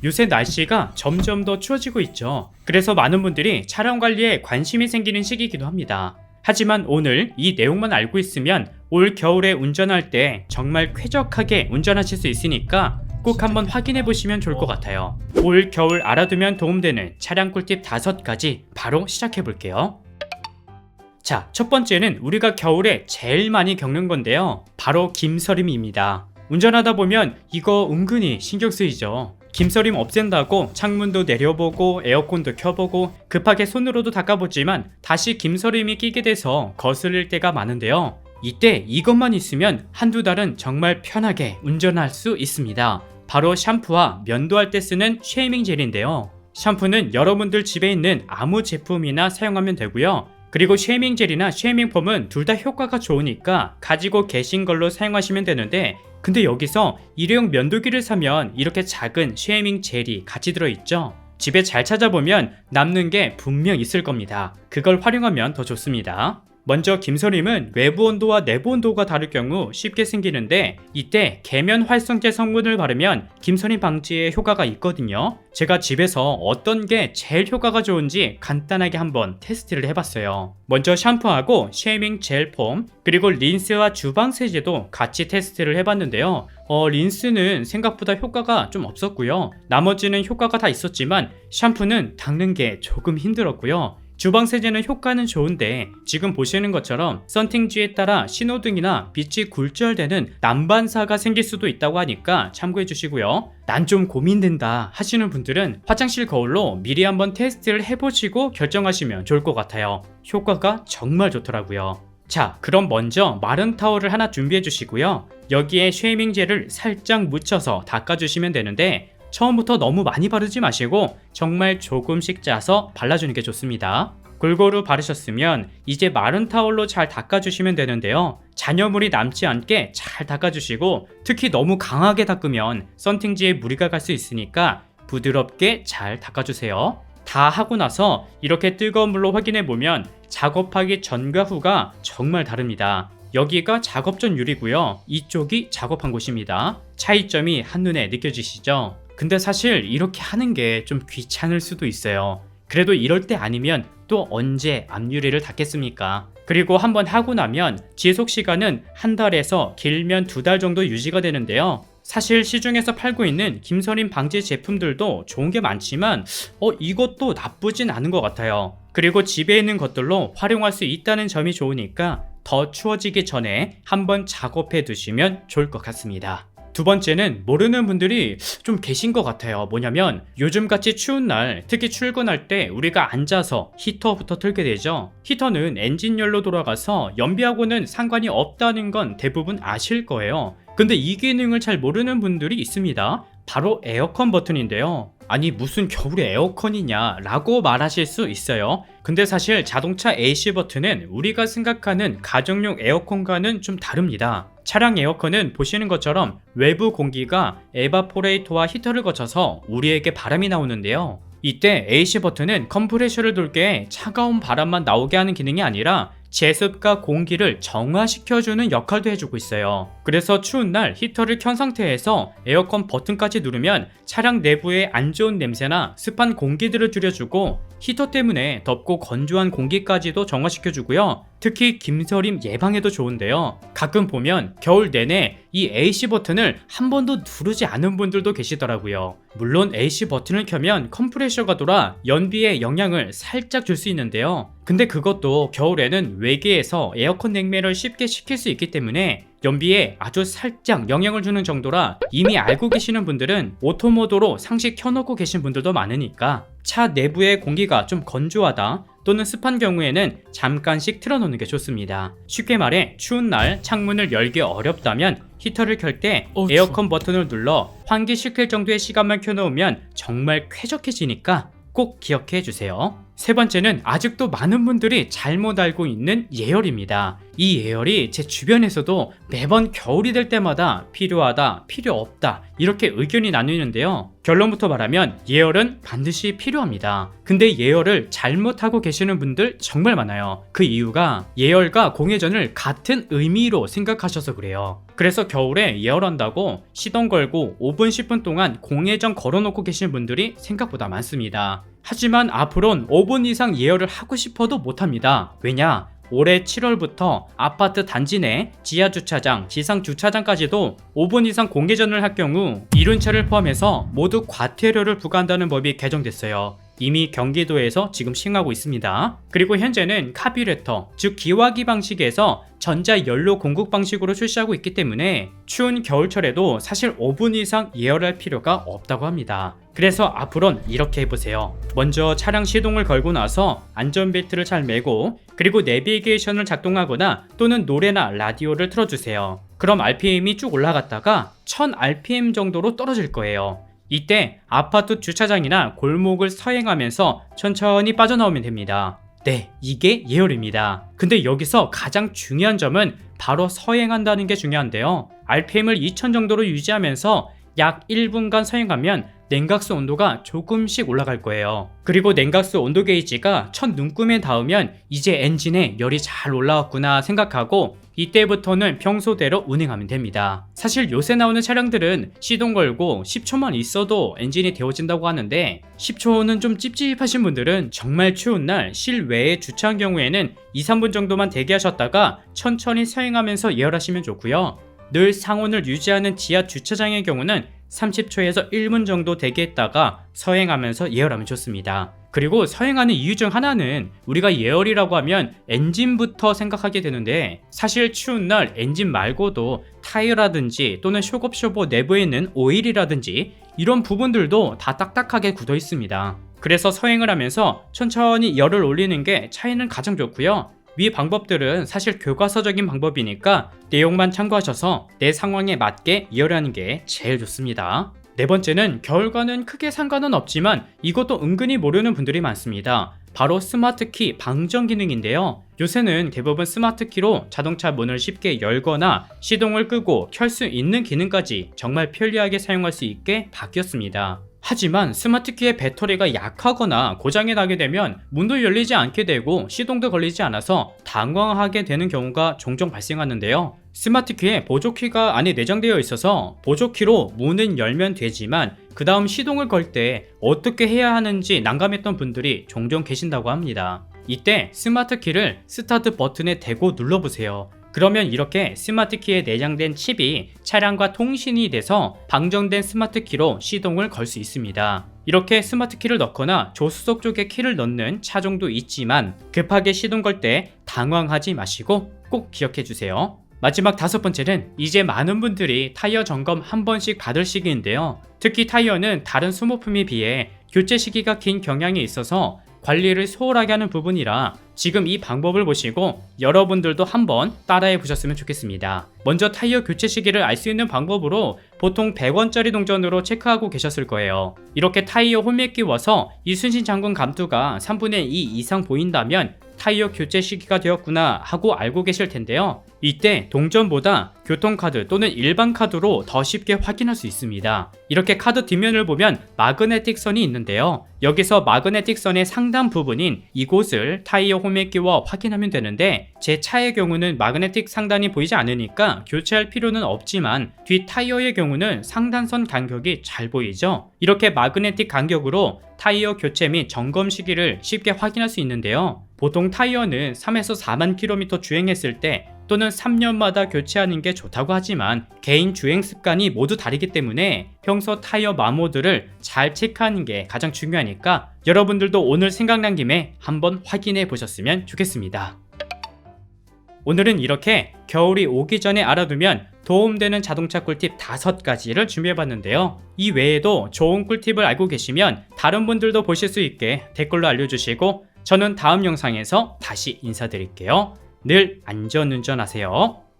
요새 날씨가 점점 더 추워지고 있죠. 그래서 많은 분들이 차량 관리에 관심이 생기는 시기이기도 합니다. 하지만 오늘 이 내용만 알고 있으면 올 겨울에 운전할 때 정말 쾌적하게 운전하실 수 있으니까 꼭 한번 확인해 보시면 좋을 것 같아요. 올 겨울 알아두면 도움되는 차량 꿀팁 5가지 바로 시작해 볼게요. 자, 첫 번째는 우리가 겨울에 제일 많이 겪는 건데요. 바로 김서림입니다. 운전하다 보면 이거 은근히 신경 쓰이죠. 김서림 없앤다고 창문도 내려보고 에어컨도 켜보고 급하게 손으로도 닦아보지만 다시 김서림이 끼게 돼서 거슬릴 때가 많은데요. 이때 이것만 있으면 한두 달은 정말 편하게 운전할 수 있습니다. 바로 샴푸와 면도할 때 쓰는 쉐이밍 젤인데요. 샴푸는 여러분들 집에 있는 아무 제품이나 사용하면 되고요. 그리고 쉐이밍 젤이나 쉐이밍 폼은 둘 다 효과가 좋으니까 가지고 계신 걸로 사용하시면 되는데, 근데 여기서 일회용 면도기를 사면 이렇게 작은 쉐이밍 젤이 같이 들어있죠. 집에 잘 찾아보면 남는 게 분명 있을 겁니다. 그걸 활용하면 더 좋습니다. 먼저 김서림은 외부 온도와 내부 온도가 다를 경우 쉽게 생기는데, 이때 계면 활성제 성분을 바르면 김서림 방지에 효과가 있거든요. 제가 집에서 어떤 게 제일 효과가 좋은지 간단하게 한번 테스트를 해봤어요. 먼저 샴푸하고 쉐이밍 젤 폼, 그리고 린스와 주방 세제도 같이 테스트를 해봤는데요. 린스는 생각보다 효과가 좀 없었고요. 나머지는 효과가 다 있었지만 샴푸는 닦는 게 조금 힘들었고요. 주방 세제는 효과는 좋은데 지금 보시는 것처럼 썬팅지에 따라 신호등이나 빛이 굴절되는 난반사가 생길 수도 있다고 하니까 참고해 주시고요. 난 좀 고민된다 하시는 분들은 화장실 거울로 미리 한번 테스트를 해보시고 결정하시면 좋을 것 같아요. 효과가 정말 좋더라고요. 자, 그럼 먼저 마른 타월을 하나 준비해 주시고요. 여기에 쉐이밍 젤을 살짝 묻혀서 닦아주시면 되는데, 처음부터 너무 많이 바르지 마시고 정말 조금씩 짜서 발라주는 게 좋습니다. 골고루 바르셨으면 이제 마른 타월로 잘 닦아주시면 되는데요. 잔여물이 남지 않게 잘 닦아주시고, 특히 너무 강하게 닦으면 썬팅지에 무리가 갈 수 있으니까 부드럽게 잘 닦아주세요. 다 하고 나서 이렇게 뜨거운 물로 확인해보면 작업하기 전과 후가 정말 다릅니다. 여기가 작업 전 유리고요. 이쪽이 작업한 곳입니다. 차이점이 한눈에 느껴지시죠? 근데 사실 이렇게 하는 게 좀 귀찮을 수도 있어요. 그래도 이럴 때 아니면 또 언제 앞유리를 닦겠습니까? 그리고 한번 하고 나면 지속 시간은 한 달에서 길면 2달 정도 유지가 되는데요. 사실 시중에서 팔고 있는 김서림 방지 제품들도 좋은 게 많지만 이것도 나쁘진 않은 것 같아요. 그리고 집에 있는 것들로 활용할 수 있다는 점이 좋으니까 더 추워지기 전에 한번 작업해 두시면 좋을 것 같습니다. 두 번째는 모르는 분들이 좀 계신 것 같아요. 뭐냐면 요즘같이 추운 날, 특히 출근할 때 우리가 앉아서 히터부터 틀게 되죠. 히터는 엔진열로 돌아가서 연비하고는 상관이 없다는 건 대부분 아실 거예요. 근데 이 기능을 잘 모르는 분들이 있습니다. 바로 에어컨 버튼인데요. 아니 무슨 겨울에 에어컨이냐 라고 말하실 수 있어요. 근데 사실 자동차 AC 버튼은 우리가 생각하는 가정용 에어컨과는 좀 다릅니다. 차량 에어컨은 보시는 것처럼 외부 공기가 에바포레이터와 히터를 거쳐서 우리에게 바람이 나오는데요. 이때 AC 버튼은 컴프레셔를 돌게 차가운 바람만 나오게 하는 기능이 아니라 제습과 공기를 정화시켜주는 역할도 해주고 있어요. 그래서 추운 날 히터를 켠 상태에서 에어컨 버튼까지 누르면 차량 내부의 안 좋은 냄새나 습한 공기들을 줄여주고 히터 때문에 덥고 건조한 공기까지도 정화시켜주고요. 특히 김서림 예방에도 좋은데요. 가끔 보면 겨울 내내 이 AC 버튼을 한 번도 누르지 않은 분들도 계시더라고요. 물론 AC 버튼을 켜면 컴프레셔가 돌아 연비에 영향을 살짝 줄 수 있는데요. 근데 그것도 겨울에는 외계에서 에어컨 냉매를 쉽게 식힐 수 있기 때문에 연비에 아주 살짝 영향을 주는 정도라 이미 알고 계시는 분들은 오토모드로 상시 켜놓고 계신 분들도 많으니까 차 내부의 공기가 좀 건조하다 또는 습한 경우에는 잠깐씩 틀어놓는 게 좋습니다. 쉽게 말해 추운 날 창문을 열기 어렵다면 히터를 켤 때 에어컨 버튼을 눌러 환기시킬 정도의 시간만 켜놓으면 정말 쾌적해지니까 꼭 기억해 주세요. 세 번째는 아직도 많은 분들이 잘못 알고 있는 예열입니다. 이 예열이 제 주변에서도 매번 겨울이 될 때마다 필요하다, 필요 없다 이렇게 의견이 나뉘는데요. 결론부터 말하면 예열은 반드시 필요합니다. 근데 예열을 잘못하고 계시는 분들 정말 많아요. 그 이유가 예열과 공회전을 같은 의미로 생각하셔서 그래요. 그래서 겨울에 예열한다고 시동 걸고 5분 10분 동안 공회전 걸어놓고 계신 분들이 생각보다 많습니다. 하지만 앞으로는 5분 이상 예열을 하고 싶어도 못합니다. 왜냐? 올해 7월부터 아파트 단지 내 지하 주차장, 지상 주차장까지도 5분 이상 공회전을 할 경우 이륜차를 포함해서 모두 과태료를 부과한다는 법이 개정됐어요. 이미 경기도에서 지금 시행하고 있습니다. 그리고 현재는 카뷰레터, 즉 기화기 방식에서 전자연료 공급 방식으로 출시하고 있기 때문에 추운 겨울철에도 사실 5분 이상 예열할 필요가 없다고 합니다. 그래서 앞으로는 이렇게 해보세요. 먼저 차량 시동을 걸고 나서 안전벨트를 잘 매고 그리고 내비게이션을 작동하거나 또는 노래나 라디오를 틀어주세요. 그럼 RPM이 쭉 올라갔다가 1000rpm 정도로 떨어질 거예요. 이때 아파트 주차장이나 골목을 서행하면서 천천히 빠져나오면 됩니다. 네, 이게 예열입니다. 근데 여기서 가장 중요한 점은 바로 서행한다는 게 중요한데요. RPM을 2000 정도로 유지하면서 약 1분간 서행하면 냉각수 온도가 조금씩 올라갈 거예요. 그리고 냉각수 온도 게이지가 첫 눈금에 닿으면 이제 엔진에 열이 잘 올라왔구나 생각하고 이때부터는 평소대로 운행하면 됩니다. 사실 요새 나오는 차량들은 시동 걸고 10초만 있어도 엔진이 데워진다고 하는데 10초는 좀 찝찝하신 분들은 정말 추운 날 실외에 주차한 경우에는 2-3분 정도만 대기하셨다가 천천히 서행하면서 예열하시면 좋고요. 늘 상온을 유지하는 지하 주차장의 경우는 30초에서 1분 정도 대기했다가 서행하면서 예열하면 좋습니다. 그리고 서행하는 이유 중 하나는 우리가 예열이라고 하면 엔진부터 생각하게 되는데 사실 추운 날 엔진 말고도 타이어라든지 또는 쇼급쇼보 내부에 있는 오일이라든지 이런 부분들도 다 딱딱하게 굳어 있습니다. 그래서 서행을 하면서 천천히 열을 올리는 게 차에는 가장 좋고요. 위 방법들은 사실 교과서적인 방법이니까 내용만 참고하셔서 내 상황에 맞게 예열하는 게 제일 좋습니다. 네 번째는 겨울과는 크게 상관은 없지만 이것도 은근히 모르는 분들이 많습니다. 바로 스마트키 방전 기능인데요. 요새는 대부분 스마트키로 자동차 문을 쉽게 열거나 시동을 끄고 켤 수 있는 기능까지 정말 편리하게 사용할 수 있게 바뀌었습니다. 하지만 스마트키의 배터리가 약하거나 고장이 나게 되면 문도 열리지 않게 되고 시동도 걸리지 않아서 당황하게 되는 경우가 종종 발생하는데요. 스마트키에 보조키가 안에 내장되어 있어서 보조키로 문은 열면 되지만 그 다음 시동을 걸 때 어떻게 해야 하는지 난감했던 분들이 종종 계신다고 합니다. 이때 스마트키를 스타트 버튼에 대고 눌러보세요. 그러면 이렇게 스마트키에 내장된 칩이 차량과 통신이 돼서 방전된 스마트키로 시동을 걸 수 있습니다. 이렇게 스마트키를 넣거나 조수석 쪽에 키를 넣는 차종도 있지만 급하게 시동 걸 때 당황하지 마시고 꼭 기억해 주세요. 마지막 다섯 번째는 이제 많은 분들이 타이어 점검 한 번씩 받을 시기인데요. 특히 타이어는 다른 소모품에 비해 교체 시기가 긴 경향이 있어서 관리를 소홀하게 하는 부분이라 지금 이 방법을 보시고 여러분들도 한번 따라해 보셨으면 좋겠습니다. 먼저 타이어 교체 시기를 알 수 있는 방법으로 보통 100원짜리 동전으로 체크하고 계셨을 거예요. 이렇게 타이어 홈에 끼워서 이순신 장군 감투가 3분의 2 이상 보인다면 타이어 교체 시기가 되었구나 하고 알고 계실 텐데요. 이때 동전보다 교통카드 또는 일반 카드로 더 쉽게 확인할 수 있습니다. 이렇게 카드 뒷면을 보면 마그네틱 선이 있는데요. 여기서 마그네틱 선의 상단 부분인 이곳을 타이어 홈에 끼워 확인하면 되는데 제 차의 경우는 마그네틱 상단이 보이지 않으니까 교체할 필요는 없지만 뒷 타이어의 경우는 상단선 간격이 잘 보이죠. 이렇게 마그네틱 간격으로 타이어 교체 및 점검 시기를 쉽게 확인할 수 있는데요. 보통 타이어는 3에서 4만 킬로미터 주행했을 때 또는 3년마다 교체하는 게 좋다고 하지만 개인 주행 습관이 모두 다르기 때문에 평소 타이어 마모들을 잘 체크하는 게 가장 중요하니까 여러분들도 오늘 생각난 김에 한번 확인해 보셨으면 좋겠습니다. 오늘은 이렇게 겨울이 오기 전에 알아두면 도움되는 자동차 꿀팁 5가지를 준비해봤는데요. 이 외에도 좋은 꿀팁을 알고 계시면 다른 분들도 보실 수 있게 댓글로 알려주시고 저는 다음 영상에서 다시 인사드릴게요. 늘 안전운전하세요.